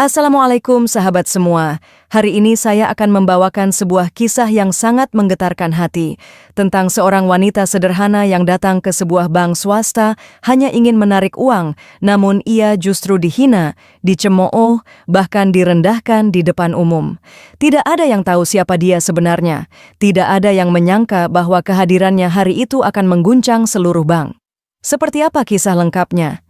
Assalamualaikum sahabat semua. Hari ini saya akan membawakan sebuah kisah yang sangat menggetarkan hati tentang seorang wanita sederhana yang datang ke sebuah bank swasta hanya ingin menarik uang, namun ia justru dihina, dicemooh, bahkan direndahkan di depan umum. Tidak ada yang tahu siapa dia sebenarnya. Tidak ada yang menyangka bahwa kehadirannya hari itu akan mengguncang seluruh bank. Seperti apa kisah lengkapnya?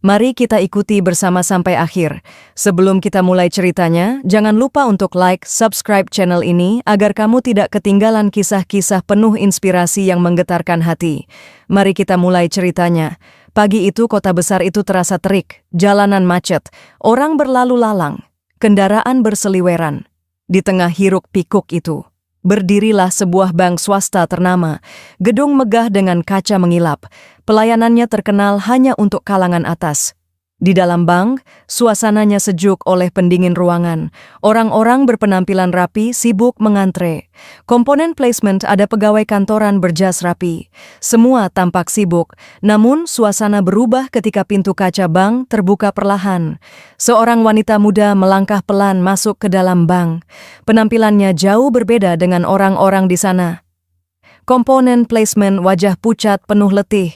Mari kita ikuti bersama sampai akhir. Sebelum kita mulai ceritanya, jangan lupa untuk like, subscribe channel ini agar kamu tidak ketinggalan kisah-kisah penuh inspirasi yang menggetarkan hati. Mari kita mulai ceritanya. Pagi itu kota besar itu terasa terik, jalanan macet, orang berlalu lalang, kendaraan berseliweran. Di tengah hiruk-pikuk itu, berdirilah sebuah bank swasta ternama, gedung megah dengan kaca mengilap. Pelayanannya terkenal hanya untuk kalangan atas. Di dalam bank, suasananya sejuk oleh pendingin ruangan. Orang-orang berpenampilan rapi sibuk mengantre. Komponen placement ada pegawai kantoran berjas rapi. Semua tampak sibuk, namun suasana berubah ketika pintu kaca bank terbuka perlahan. Seorang wanita muda melangkah pelan masuk ke dalam bank. Penampilannya jauh berbeda dengan orang-orang di sana. Komponen placement wajah pucat penuh letih.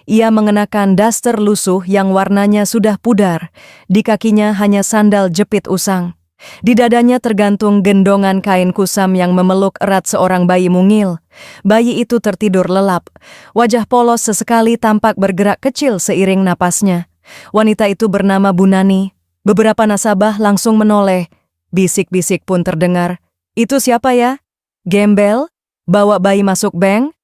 Ia mengenakan daster lusuh yang warnanya sudah pudar. Di kakinya hanya sandal jepit usang. Di dadanya tergantung gendongan kain kusam yang memeluk erat seorang bayi mungil. Bayi itu tertidur lelap. Wajah polos sesekali tampak bergerak kecil seiring napasnya. Wanita itu bernama Bu Nani. Beberapa nasabah langsung menoleh. Bisik-bisik pun terdengar. "Itu siapa ya? Gembel? Bawa bayi masuk bank?"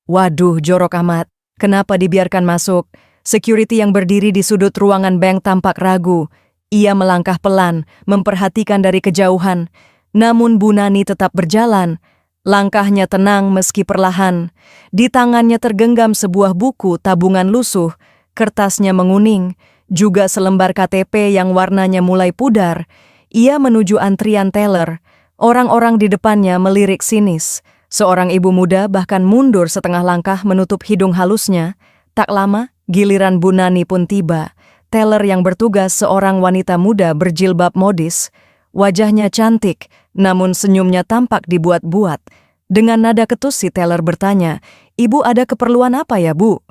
Waduh, jorok amat. Kenapa dibiarkan masuk? Security yang berdiri di sudut ruangan bank tampak ragu. Ia melangkah pelan, memperhatikan dari kejauhan. Namun Bu Nani tetap berjalan. Langkahnya tenang meski perlahan. Di tangannya tergenggam sebuah buku tabungan lusuh. Kertasnya menguning. Juga selembar KTP yang warnanya mulai pudar. Ia menuju antrian teller. Orang-orang di depannya melirik sinis. Seorang ibu muda bahkan mundur setengah langkah menutup hidung halusnya. Tak lama, giliran Bu Nani pun tiba. Teller yang bertugas seorang wanita muda berjilbab modis. Wajahnya cantik, namun senyumnya tampak dibuat-buat. Dengan nada ketus si teller bertanya, "Ibu ada keperluan apa ya, Bu?"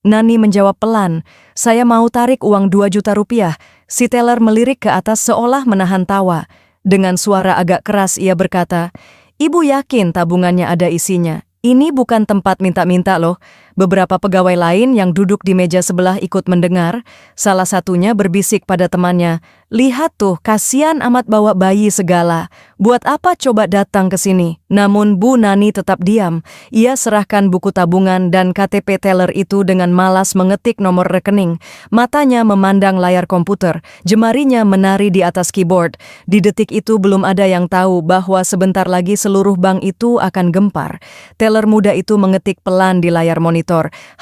Nani menjawab pelan, "Saya mau tarik uang 2 juta rupiah." Si teller melirik ke atas seolah menahan tawa. Dengan suara agak keras ia berkata, "Ibu yakin tabungannya ada isinya? Ini bukan tempat minta-minta loh." Beberapa pegawai lain yang duduk di meja sebelah ikut mendengar. Salah satunya berbisik pada temannya, "Lihat tuh, kasihan amat bawa bayi segala. Buat apa coba datang ke sini?" Namun Bu Nani tetap diam. Ia serahkan buku tabungan dan KTP teller itu dengan malas mengetik nomor rekening. Matanya memandang layar komputer, jemarinya menari di atas keyboard. Di detik itu belum ada yang tahu bahwa sebentar lagi seluruh bank itu akan gempar. Teller muda itu mengetik pelan di layar monitor.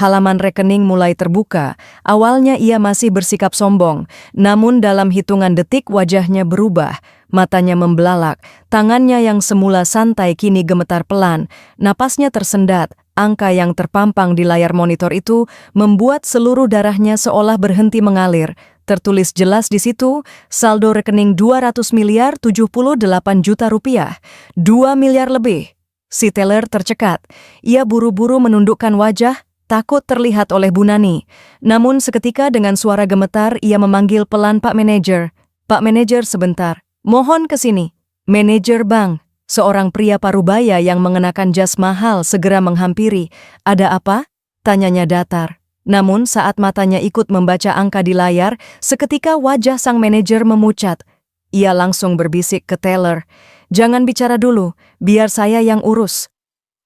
Halaman rekening mulai terbuka. Awalnya ia masih bersikap sombong, namun dalam hitungan detik wajahnya berubah. Matanya membelalak, tangannya yang semula santai kini gemetar pelan, napasnya tersendat. Angka yang terpampang di layar monitor itu membuat seluruh darahnya seolah berhenti mengalir. Tertulis jelas di situ, saldo rekening 200 miliar 78 juta rupiah. 2 miliar lebih. Si teller tercekat. Ia buru-buru menundukkan wajah, takut terlihat oleh Bu Nani. Namun seketika dengan suara gemetar ia memanggil pelan, "Pak manajer. Pak manajer, sebentar. Mohon ke sini." Manajer bank, seorang pria parubaya yang mengenakan jas mahal segera menghampiri. "Ada apa?" tanyanya datar. Namun saat matanya ikut membaca angka di layar, seketika wajah sang manajer memucat. Ia langsung berbisik ke teller, "Jangan bicara dulu, biar saya yang urus."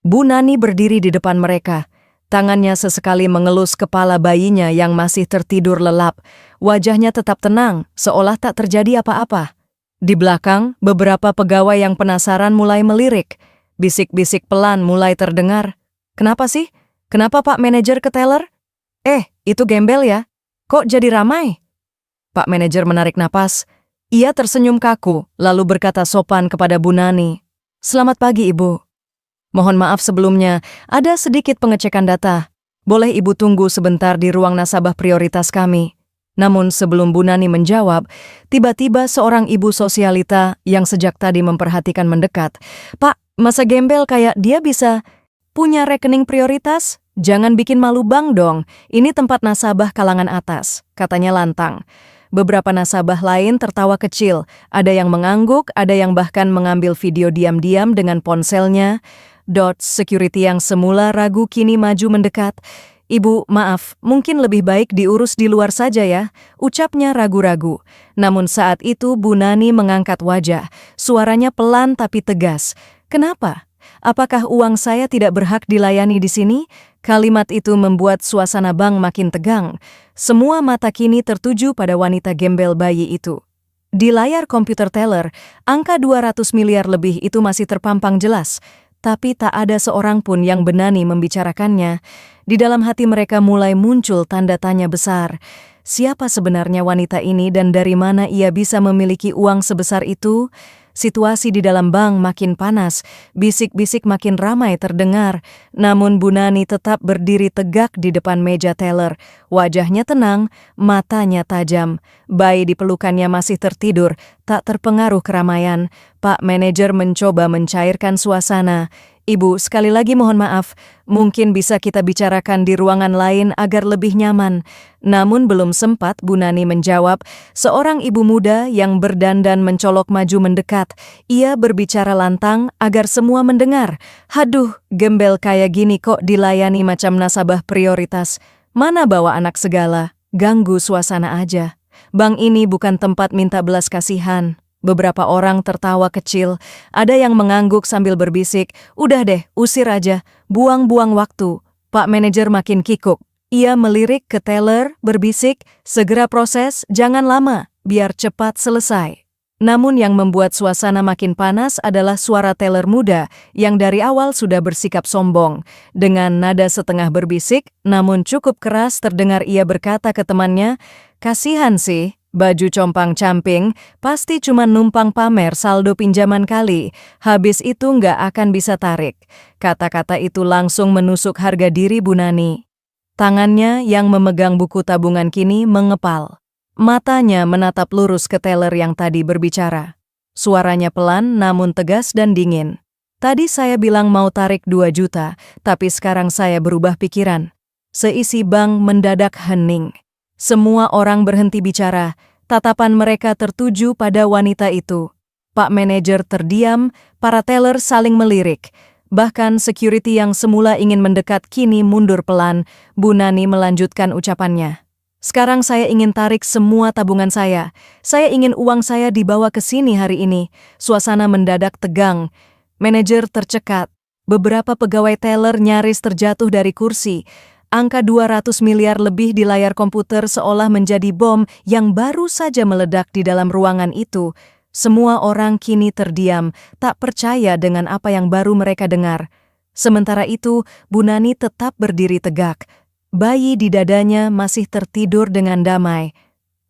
Bu Nani berdiri di depan mereka. Tangannya sesekali mengelus kepala bayinya yang masih tertidur lelap. Wajahnya tetap tenang, seolah tak terjadi apa-apa. Di belakang, beberapa pegawai yang penasaran mulai melirik. Bisik-bisik pelan mulai terdengar. "Kenapa sih? Kenapa Pak manajer ke teller? Itu Gembel ya? Kok jadi ramai?" Pak manajer menarik napas. Ia tersenyum kaku, lalu berkata sopan kepada Bu Nani, "Selamat pagi, Ibu. Mohon maaf sebelumnya, ada sedikit pengecekan data. Boleh Ibu tunggu sebentar di ruang nasabah prioritas kami?" Namun sebelum Bu Nani menjawab, tiba-tiba seorang ibu sosialita yang sejak tadi memperhatikan mendekat. "Pak, masa gembel kayak dia bisa punya rekening prioritas? Jangan bikin malu Bang dong, ini tempat nasabah kalangan atas," katanya lantang. Beberapa nasabah lain tertawa kecil, ada yang mengangguk, ada yang bahkan mengambil video diam-diam dengan ponselnya. Security yang semula ragu kini maju mendekat. "Ibu, maaf, mungkin lebih baik diurus di luar saja ya," ucapnya ragu-ragu. Namun saat itu Bu Nani mengangkat wajah, suaranya pelan tapi tegas. "Kenapa? Apakah uang saya tidak berhak dilayani di sini?" Kalimat itu membuat suasana bank makin tegang. Semua mata kini tertuju pada wanita gembel bayi itu. Di layar komputer teller, angka 200 miliar lebih itu masih terpampang jelas. Tapi tak ada seorang pun yang berani membicarakannya. Di dalam hati mereka mulai muncul tanda tanya besar. Siapa sebenarnya wanita ini dan dari mana ia bisa memiliki uang sebesar itu? Situasi di dalam bank makin panas, bisik-bisik makin ramai terdengar. Namun Bu Nani tetap berdiri tegak di depan meja teller. Wajahnya tenang, matanya tajam. Bayi di pelukannya masih tertidur, tak terpengaruh keramaian. Pak manajer mencoba mencairkan suasana. "Ibu, sekali lagi mohon maaf, mungkin bisa kita bicarakan di ruangan lain agar lebih nyaman." Namun belum sempat Bu Nani menjawab, seorang ibu muda yang berdandan mencolok maju mendekat. Ia berbicara lantang agar semua mendengar. "Haduh, gembel kayak gini kok dilayani macam nasabah prioritas. Mana bawa anak segala, ganggu suasana aja. Bank ini bukan tempat minta belas kasihan." Beberapa orang tertawa kecil, ada yang mengangguk sambil berbisik, "Udah deh, usir aja, buang-buang waktu." Pak manajer makin kikuk. Ia melirik ke teller, berbisik, "Segera proses, jangan lama, biar cepat selesai." Namun yang membuat suasana makin panas adalah suara teller muda yang dari awal sudah bersikap sombong. Dengan nada setengah berbisik, namun cukup keras terdengar ia berkata ke temannya, "Kasihan sih. Baju compang-camping, pasti cuma numpang pamer saldo pinjaman kali. Habis itu nggak akan bisa tarik." Kata-kata itu langsung menusuk harga diri Bu Nani. Tangannya yang memegang buku tabungan kini mengepal. Matanya menatap lurus ke teller yang tadi berbicara. Suaranya pelan namun tegas dan dingin. "Tadi saya bilang mau tarik 2 juta, tapi sekarang saya berubah pikiran." Seisi bank mendadak hening. Semua orang berhenti bicara, tatapan mereka tertuju pada wanita itu. Pak manajer terdiam, para teller saling melirik. Bahkan security yang semula ingin mendekat kini mundur pelan. Bu Nani melanjutkan ucapannya. "Sekarang saya ingin tarik semua tabungan saya. Saya ingin uang saya dibawa ke sini hari ini." Suasana mendadak tegang. Manajer tercekat. Beberapa pegawai teller nyaris terjatuh dari kursi. Angka 200 miliar lebih di layar komputer seolah menjadi bom yang baru saja meledak di dalam ruangan itu. Semua orang kini terdiam, tak percaya dengan apa yang baru mereka dengar. Sementara itu, Bu Nani tetap berdiri tegak. Bayi di dadanya masih tertidur dengan damai.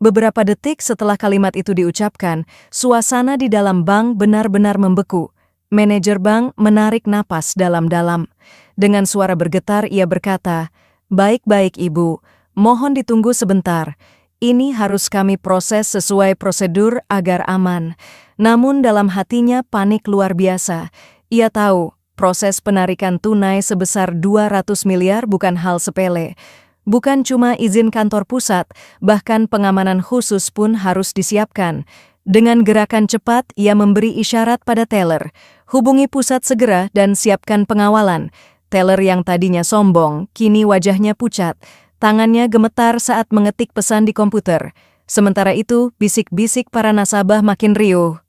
Beberapa detik setelah kalimat itu diucapkan, suasana di dalam bank benar-benar membeku. Manajer bank menarik napas dalam-dalam. Dengan suara bergetar ia berkata, "Baik-baik Ibu, mohon ditunggu sebentar. Ini harus kami proses sesuai prosedur agar aman." Namun dalam hatinya panik luar biasa. Ia tahu proses penarikan tunai sebesar 200 miliar bukan hal sepele. Bukan cuma izin kantor pusat, bahkan pengamanan khusus pun harus disiapkan. Dengan gerakan cepat, ia memberi isyarat pada teller. "Hubungi pusat segera dan siapkan pengawalan." Teller yang tadinya sombong, kini wajahnya pucat. Tangannya gemetar saat mengetik pesan di komputer. Sementara itu, bisik-bisik para nasabah makin riuh.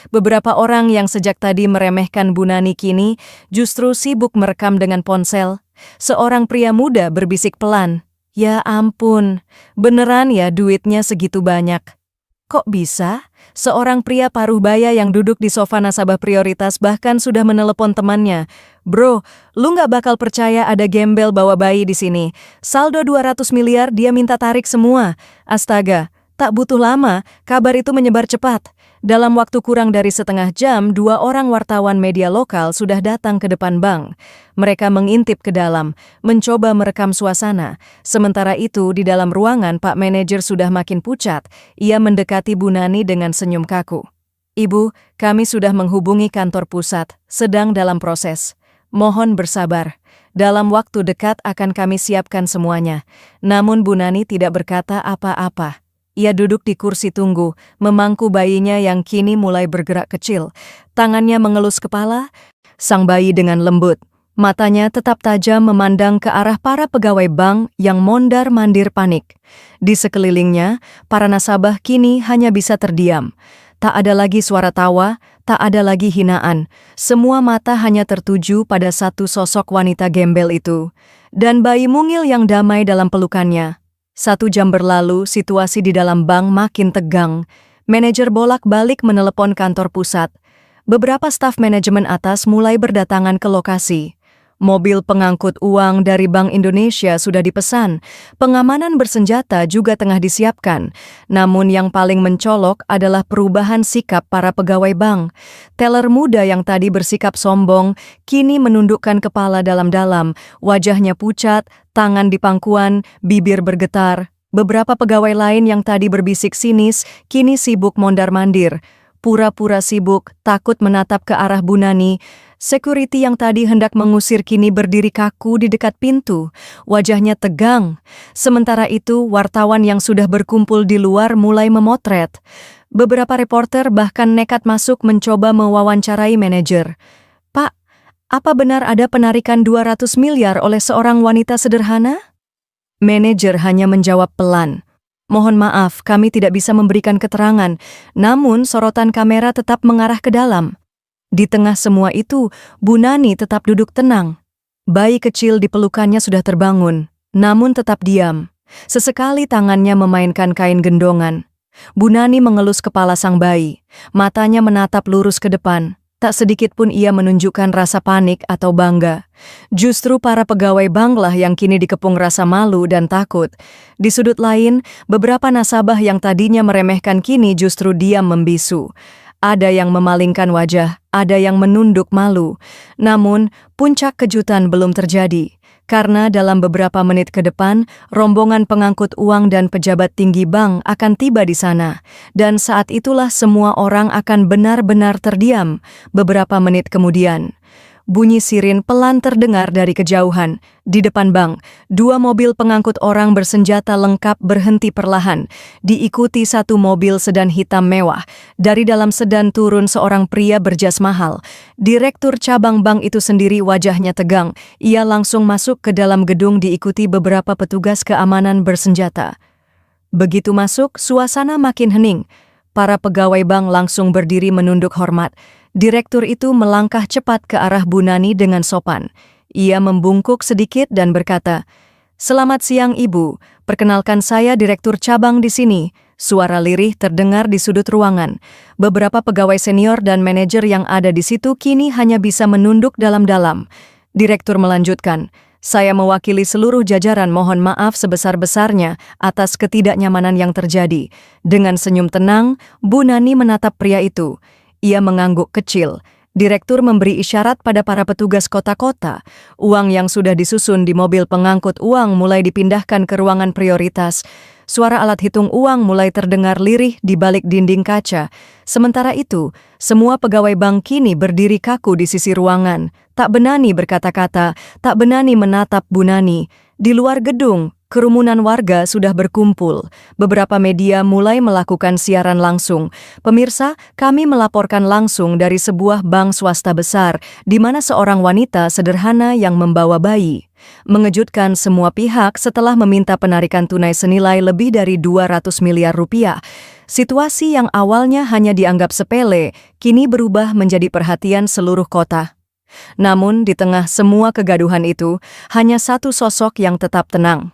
Beberapa orang yang sejak tadi meremehkan Bu Nani kini justru sibuk merekam dengan ponsel. Seorang pria muda berbisik pelan, "Ya ampun, beneran ya duitnya segitu banyak?" Kok bisa? Seorang pria paruh baya yang duduk di sofa nasabah prioritas bahkan sudah menelepon temannya. "Bro, lu nggak bakal percaya ada gembel bawa bayi di sini. Saldo 200 miliar dia minta tarik semua." Astaga, Tak butuh lama, kabar itu menyebar cepat. Dalam waktu kurang dari setengah jam, 2 orang wartawan media lokal sudah datang ke depan bank. Mereka mengintip ke dalam, mencoba merekam suasana. Sementara itu, di dalam ruangan, Pak Manajer sudah makin pucat. Ia mendekati Bu Nani dengan senyum kaku. "Ibu, kami sudah menghubungi kantor pusat, sedang dalam proses. Mohon bersabar. Dalam waktu dekat akan kami siapkan semuanya." Namun Bu Nani tidak berkata apa-apa. Ia duduk di kursi tunggu, memangku bayinya yang kini mulai bergerak kecil. Tangannya mengelus kepala, sang bayi dengan lembut. Matanya tetap tajam memandang ke arah para pegawai bank yang mondar-mandir panik. Di sekelilingnya, para nasabah kini hanya bisa terdiam. Tak ada lagi suara tawa, tak ada lagi hinaan. Semua mata hanya tertuju pada satu sosok wanita gembel itu. Dan bayi mungil yang damai dalam pelukannya. 1 jam berlalu, situasi di dalam bank makin tegang. Manajer bolak-balik menelepon kantor pusat. Beberapa staf manajemen atas mulai berdatangan ke lokasi. Mobil pengangkut uang dari Bank Indonesia sudah dipesan. Pengamanan bersenjata juga tengah disiapkan. Namun yang paling mencolok adalah perubahan sikap para pegawai bank. Teller muda yang tadi bersikap sombong, kini menundukkan kepala dalam-dalam. Wajahnya pucat, tangan di pangkuan, bibir bergetar. Beberapa pegawai lain yang tadi berbisik sinis, kini sibuk mondar-mandir. Pura-pura sibuk, takut menatap ke arah Bu Nani. Security yang tadi hendak mengusir kini berdiri kaku di dekat pintu. Wajahnya tegang. Sementara itu, wartawan yang sudah berkumpul di luar mulai memotret. Beberapa reporter bahkan nekat masuk mencoba mewawancarai manajer. "Pak, apa benar ada penarikan 200 miliar oleh seorang wanita sederhana?" Manajer hanya menjawab pelan. "Mohon maaf, kami tidak bisa memberikan keterangan, namun sorotan kamera tetap mengarah ke dalam." Di tengah semua itu, Bu Nani tetap duduk tenang. Bayi kecil di pelukannya sudah terbangun, namun tetap diam. Sesekali tangannya memainkan kain gendongan. Bu Nani mengelus kepala sang bayi. Matanya menatap lurus ke depan. Tak sedikit pun ia menunjukkan rasa panik atau bangga. Justru para pegawai banklah yang kini dikepung rasa malu dan takut. Di sudut lain, beberapa nasabah yang tadinya meremehkan kini justru diam membisu. Ada yang memalingkan wajah, ada yang menunduk malu. Namun, puncak kejutan belum terjadi. Karena dalam beberapa menit ke depan, rombongan pengangkut uang dan pejabat tinggi bank akan tiba di sana. Dan saat itulah semua orang akan benar-benar terdiam. Beberapa menit kemudian, bunyi sirin pelan terdengar dari kejauhan. Di depan bank, 2 mobil pengangkut orang bersenjata lengkap berhenti perlahan. Diikuti 1 mobil sedan hitam mewah. Dari dalam sedan turun seorang pria berjas mahal. Direktur cabang bank itu sendiri wajahnya tegang. Ia langsung masuk ke dalam gedung diikuti beberapa petugas keamanan bersenjata. Begitu masuk, suasana makin hening. Para pegawai bank langsung berdiri menunduk hormat. Direktur itu melangkah cepat ke arah Bu Nani dengan sopan. Ia membungkuk sedikit dan berkata, "Selamat siang Ibu, perkenalkan saya Direktur Cabang di sini." Suara lirih terdengar di sudut ruangan. Beberapa pegawai senior dan manajer yang ada di situ kini hanya bisa menunduk dalam-dalam. Direktur melanjutkan, "Saya mewakili seluruh jajaran mohon maaf sebesar-besarnya atas ketidaknyamanan yang terjadi." Dengan senyum tenang, Bu Nani menatap pria itu. Ia mengangguk kecil. Direktur memberi isyarat pada para petugas kota-kota. Uang yang sudah disusun di mobil pengangkut uang mulai dipindahkan ke ruangan prioritas. Suara alat hitung uang mulai terdengar lirih di balik dinding kaca. Sementara itu, semua pegawai bank kini berdiri kaku di sisi ruangan. Tak berani berkata-kata, tak berani menatap Bu Nani. Di luar gedung, kerumunan warga sudah berkumpul. Beberapa media mulai melakukan siaran langsung. "Pemirsa, kami melaporkan langsung dari sebuah bank swasta besar, di mana seorang wanita sederhana yang membawa bayi." Mengejutkan semua pihak setelah meminta penarikan tunai senilai lebih dari 200 miliar rupiah. Situasi yang awalnya hanya dianggap sepele, kini berubah menjadi perhatian seluruh kota. Namun, di tengah semua kegaduhan itu, hanya satu sosok yang tetap tenang.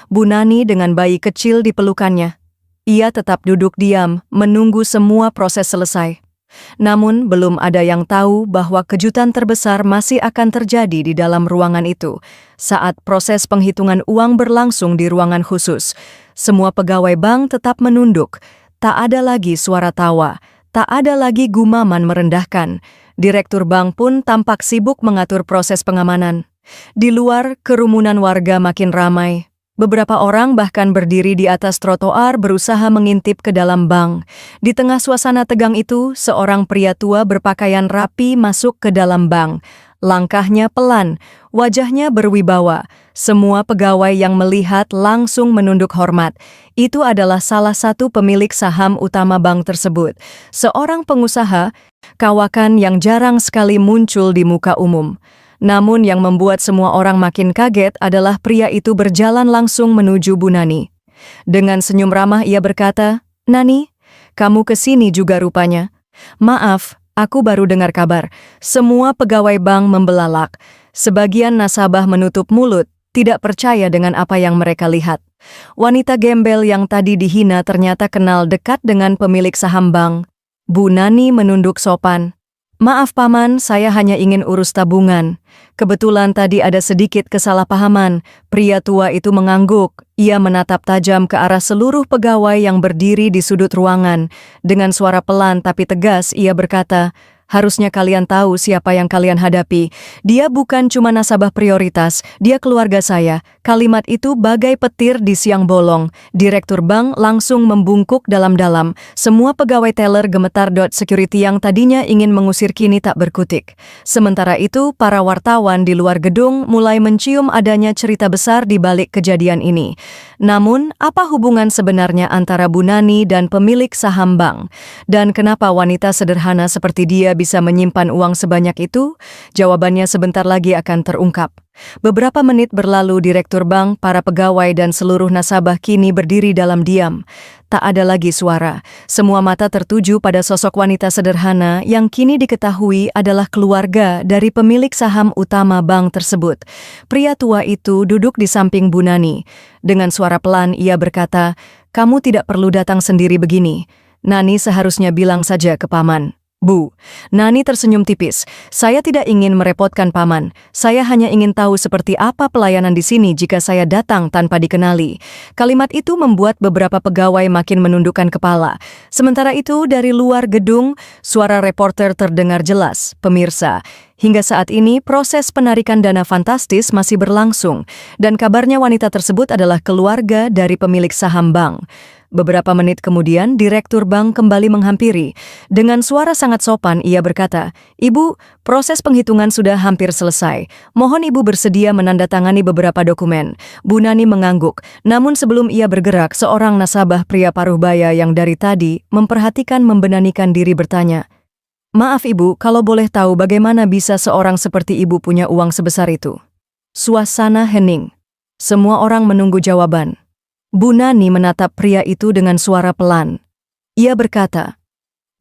Bu Nani dengan bayi kecil di pelukannya. Ia tetap duduk diam, menunggu semua proses selesai. Namun, belum ada yang tahu bahwa kejutan terbesar masih akan terjadi di dalam ruangan itu. Saat proses penghitungan uang berlangsung di ruangan khusus, semua pegawai bank tetap menunduk. Tak ada lagi suara tawa, tak ada lagi gumaman merendahkan. Direktur bank pun tampak sibuk mengatur proses pengamanan. Di luar, kerumunan warga makin ramai. Beberapa orang bahkan berdiri di atas trotoar berusaha mengintip ke dalam bank. Di tengah suasana tegang itu, seorang pria tua berpakaian rapi masuk ke dalam bank. Langkahnya pelan, wajahnya berwibawa. Semua pegawai yang melihat langsung menunduk hormat. Itu adalah salah satu pemilik saham utama bank tersebut. Seorang pengusaha, kawakan yang jarang sekali muncul di muka umum. Namun yang membuat semua orang makin kaget adalah pria itu berjalan langsung menuju Bu Nani. Dengan senyum ramah ia berkata, "Nani, kamu kesini juga rupanya. Maaf, aku baru dengar kabar. Semua pegawai bank membelalak. Sebagian nasabah menutup mulut, tidak percaya dengan apa yang mereka lihat. Wanita gembel yang tadi dihina ternyata kenal dekat dengan pemilik saham bank." Bu Nani menunduk sopan. "Maaf Paman, saya hanya ingin urus tabungan. Kebetulan tadi ada sedikit kesalahpahaman." Pria tua itu mengangguk. Ia menatap tajam ke arah seluruh pegawai yang berdiri di sudut ruangan. Dengan suara pelan tapi tegas, ia berkata, "Harusnya kalian tahu siapa yang kalian hadapi. Dia bukan cuma nasabah prioritas, dia keluarga saya." Kalimat itu bagai petir di siang bolong. Direktur bank langsung membungkuk dalam-dalam. Semua pegawai teller gemetar. Security yang tadinya ingin mengusir kini tak berkutik. Sementara itu, para wartawan di luar gedung mulai mencium adanya cerita besar di balik kejadian ini. Namun, apa hubungan sebenarnya antara Bu Nani dan pemilik saham bank? Dan kenapa wanita sederhana seperti dia bisa menyimpan uang sebanyak itu? Jawabannya sebentar lagi akan terungkap. Beberapa menit berlalu direktur bank, para pegawai dan seluruh nasabah kini berdiri dalam diam. Tak ada lagi suara. Semua mata tertuju pada sosok wanita sederhana yang kini diketahui adalah keluarga dari pemilik saham utama bank tersebut. Pria tua itu duduk di samping Bu Nani. Dengan suara pelan ia berkata, "Kamu tidak perlu datang sendiri begini. Nani seharusnya bilang saja ke Paman." "Bu." Nani tersenyum tipis. "Saya tidak ingin merepotkan Paman. Saya hanya ingin tahu seperti apa pelayanan di sini jika saya datang tanpa dikenali." Kalimat itu membuat beberapa pegawai makin menundukkan kepala. Sementara itu, dari luar gedung, suara reporter terdengar jelas. "Pemirsa, hingga saat ini proses penarikan dana fantastis masih berlangsung, dan kabarnya wanita tersebut adalah keluarga dari pemilik saham bank." Beberapa menit kemudian, direktur bank kembali menghampiri. Dengan suara sangat sopan, ia berkata, "Ibu, proses penghitungan sudah hampir selesai. Mohon Ibu bersedia menandatangani beberapa dokumen." Bu Nani mengangguk. Namun sebelum ia bergerak, seorang nasabah pria paruh baya yang dari tadi memperhatikan membenanikan diri bertanya, "Maaf Ibu, kalau boleh tahu bagaimana bisa seorang seperti Ibu punya uang sebesar itu?" Suasana hening. Semua orang menunggu jawaban. Bu Nani menatap pria itu dengan suara pelan. Ia berkata,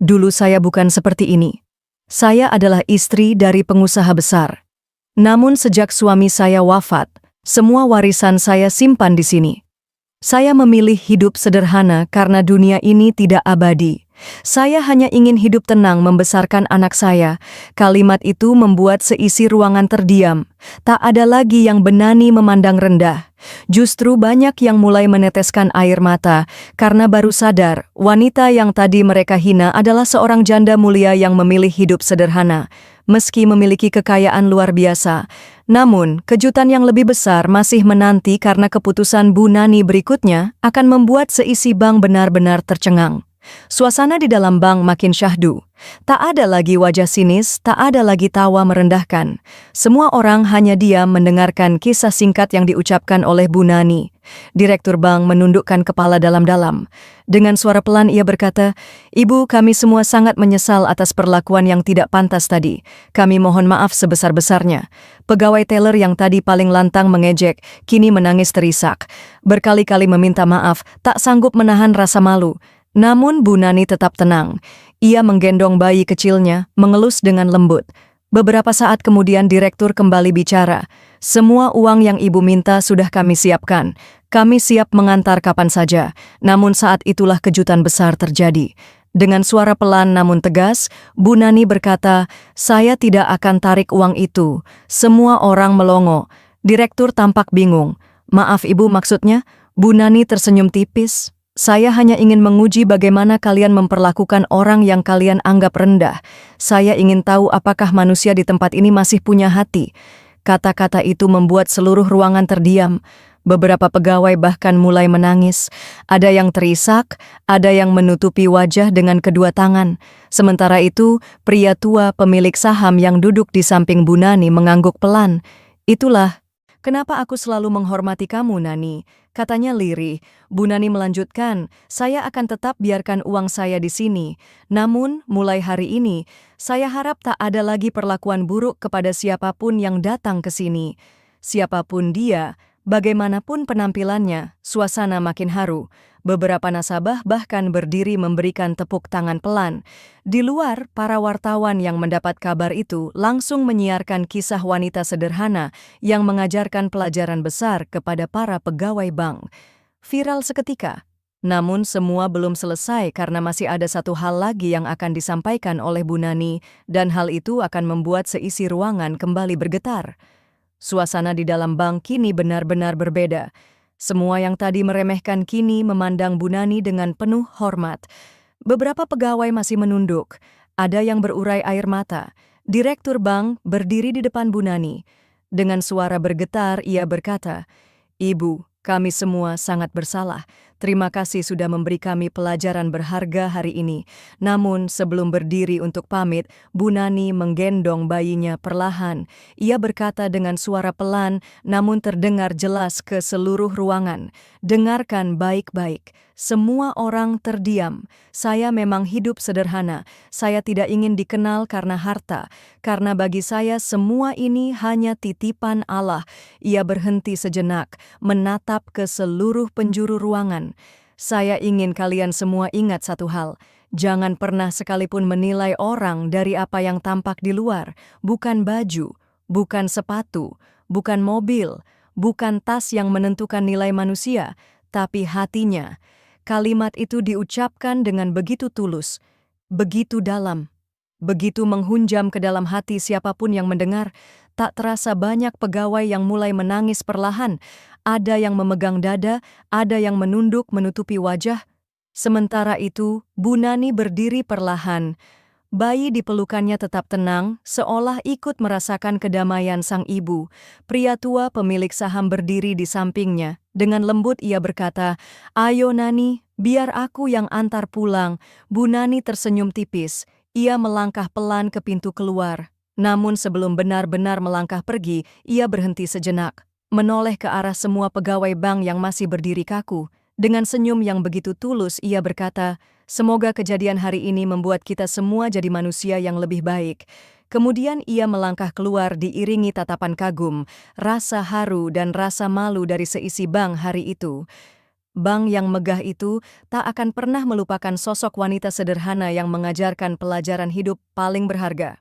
"Dulu saya bukan seperti ini. Saya adalah istri dari pengusaha besar. Namun sejak suami saya wafat, semua warisan saya simpan di sini. Saya memilih hidup sederhana karena dunia ini tidak abadi. Saya hanya ingin hidup tenang membesarkan anak saya." Kalimat itu membuat seisi ruangan terdiam. Tak ada lagi yang berani memandang rendah. Justru banyak yang mulai meneteskan air mata karena baru sadar wanita yang tadi mereka hina adalah seorang janda mulia yang memilih hidup sederhana. Meski memiliki kekayaan luar biasa, namun kejutan yang lebih besar masih menanti karena keputusan Bu Nani berikutnya akan membuat seisi bank benar-benar tercengang. Suasana di dalam bank makin syahdu. Tak ada lagi wajah sinis, tak ada lagi tawa merendahkan. Semua orang hanya diam mendengarkan kisah singkat yang diucapkan oleh Bu Nani. Direktur bank menundukkan kepala dalam-dalam. Dengan suara pelan ia berkata, "Ibu, kami semua sangat menyesal atas perlakuan yang tidak pantas tadi. Kami mohon maaf sebesar-besarnya." Pegawai teller yang tadi paling lantang mengejek, kini menangis terisak. Berkali-kali meminta maaf, tak sanggup menahan rasa malu. Namun Bu Nani tetap tenang. Ia menggendong bayi kecilnya, mengelus dengan lembut. Beberapa saat kemudian direktur kembali bicara. "Semua uang yang Ibu minta sudah kami siapkan. Kami siap mengantar kapan saja." Namun saat itulah kejutan besar terjadi. Dengan suara pelan namun tegas, Bu Nani berkata, "Saya tidak akan tarik uang itu." Semua orang melongo. Direktur tampak bingung. "Maaf Ibu, maksudnya?" Bu Nani tersenyum tipis. "Saya hanya ingin menguji bagaimana kalian memperlakukan orang yang kalian anggap rendah. Saya ingin tahu apakah manusia di tempat ini masih punya hati." Kata-kata itu membuat seluruh ruangan terdiam. Beberapa pegawai bahkan mulai menangis. Ada yang terisak, ada yang menutupi wajah dengan kedua tangan. Sementara itu, pria tua pemilik saham yang duduk di samping Bu Nani mengangguk pelan. "Itulah kenapa aku selalu menghormati kamu, Nani," katanya lirih. Bu Nani melanjutkan, "Saya akan tetap biarkan uang saya di sini. Namun, mulai hari ini, saya harap tak ada lagi perlakuan buruk kepada siapapun yang datang ke sini. Siapapun dia, bagaimanapun penampilannya." Suasana makin haru. Beberapa nasabah bahkan berdiri memberikan tepuk tangan pelan. Di luar, para wartawan yang mendapat kabar itu langsung menyiarkan kisah wanita sederhana yang mengajarkan pelajaran besar kepada para pegawai bank. Viral seketika. Namun semua belum selesai karena masih ada satu hal lagi yang akan disampaikan oleh Bu Nani, dan hal itu akan membuat seisi ruangan kembali bergetar. Suasana di dalam bank kini benar-benar berbeda. Semua yang tadi meremehkan kini memandang Bu Nani dengan penuh hormat. Beberapa pegawai masih menunduk. Ada yang berurai air mata. Direktur bank berdiri di depan Bu Nani. Dengan suara bergetar, ia berkata, "Ibu, kami semua sangat bersalah. Terima kasih sudah memberi kami pelajaran berharga hari ini." Namun sebelum berdiri untuk pamit, Bu Nani menggendong bayinya perlahan. Ia berkata dengan suara pelan namun terdengar jelas ke seluruh ruangan, "Dengarkan baik-baik. Semua orang terdiam. Saya memang hidup sederhana. Saya tidak ingin dikenal karena harta. Karena bagi saya semua ini hanya titipan Allah." Ia berhenti sejenak, menatap ke seluruh penjuru ruangan. "Saya ingin kalian semua ingat satu hal. Jangan pernah sekalipun menilai orang dari apa yang tampak di luar. Bukan baju, bukan sepatu, bukan mobil, bukan tas yang menentukan nilai manusia, tapi hatinya." Kalimat itu diucapkan dengan begitu tulus, begitu dalam, begitu menghunjam ke dalam hati siapapun yang mendengar. Tak terasa banyak pegawai yang mulai menangis perlahan. Ada yang memegang dada, ada yang menunduk menutupi wajah. Sementara itu, Bu Nani berdiri perlahan. Bayi di pelukannya tetap tenang, seolah ikut merasakan kedamaian sang ibu. Pria tua pemilik saham berdiri di sampingnya. Dengan lembut ia berkata, "Ayo Nani, biar aku yang antar pulang." Bu Nani tersenyum tipis. Ia melangkah pelan ke pintu keluar. Namun sebelum benar-benar melangkah pergi, ia berhenti sejenak, menoleh ke arah semua pegawai bank yang masih berdiri kaku. Dengan senyum yang begitu tulus, ia berkata, "Semoga kejadian hari ini membuat kita semua jadi manusia yang lebih baik." Kemudian ia melangkah keluar diiringi tatapan kagum, rasa haru dan rasa malu dari seisi bank hari itu. Bank yang megah itu tak akan pernah melupakan sosok wanita sederhana yang mengajarkan pelajaran hidup paling berharga.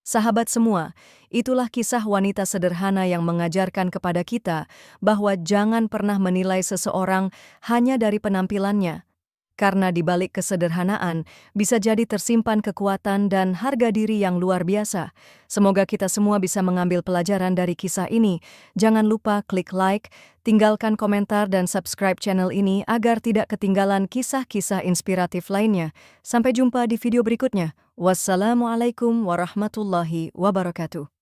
Sahabat semua, itulah kisah wanita sederhana yang mengajarkan kepada kita bahwa jangan pernah menilai seseorang hanya dari penampilannya. Karena di balik kesederhanaan bisa jadi tersimpan kekuatan dan harga diri yang luar biasa. Semoga kita semua bisa mengambil pelajaran dari kisah ini. Jangan lupa klik like, tinggalkan komentar dan subscribe channel ini agar tidak ketinggalan kisah-kisah inspiratif lainnya. Sampai jumpa di video berikutnya. Wassalamualaikum warahmatullahi wabarakatuh.